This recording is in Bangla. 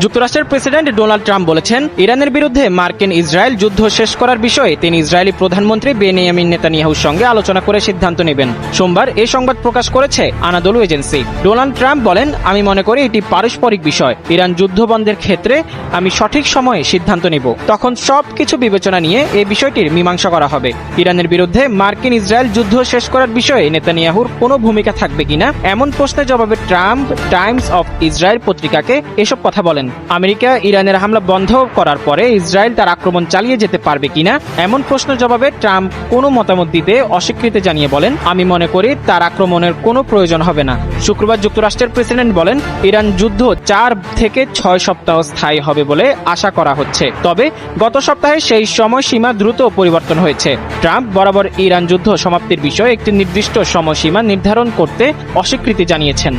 যুক্তরাষ্ট্রের প্রেসিডেন্ট ডোনাল্ড ট্রাম্প বলেছেন, ইরানের বিরুদ্ধে মার্কিন ইসরায়েল যুদ্ধ শেষ করার বিষয়ে তিনি ইসরায়েলি প্রধানমন্ত্রী বেনিয়ামিন নেতানিয়াহুর সঙ্গে আলোচনা করে সিদ্ধান্ত নেবেন। সোমবার এই সংবাদ প্রকাশ করেছে আনাদোলু এজেন্সি। ডোনাল্ড ট্রাম্প বলেন, আমি মনে করি এটি পারস্পরিক বিষয়। ইরান যুদ্ধ বন্ধের ক্ষেত্রে আমি সঠিক সময়ে সিদ্ধান্ত নেব, তখন সবকিছু বিবেচনা নিয়ে এই বিষয়টির মীমাংসা করা হবে। ইরানের বিরুদ্ধে মার্কিন ইসরায়েল যুদ্ধ শেষ করার বিষয়ে নেতানিয়াহুর কোনো ভূমিকা থাকবে কিনা এমন প্রশ্নের জবাবে ট্রাম্প টাইমস অফ ইসরায়েল পত্রিকাকে এসব কথা বলেন। আমেরিকা ইরানের হামলা বন্ধ করার পরে ইসরায়েল তার আক্রমণ চালিয়ে যেতে পারবে কিনা এমন প্রশ্নের জবাবে ট্রাম্প কোনো মতামত দিতে অস্বীকৃতি জানিয়ে বলেন, আমি মনে করি তার আক্রমণের কোনো প্রয়োজন হবে না। শুক্রবার যুক্তরাষ্ট্রের প্রেসিডেন্ট বলেন, ইরান যুদ্ধ 4 থেকে 6 সপ্তাহ স্থায়ী হবে বলে আশা করা হচ্ছে, তবে গত সপ্তাহে সেই সময়সীমা দ্রুত পরিবর্তন হয়েছে। ট্রাম্প বরাবর ইরান যুদ্ধ সমাপ্তির বিষয়ে একটি নির্দিষ্ট সময়সীমা নির্ধারণ করতে অস্বীকৃতি জানিয়েছেন।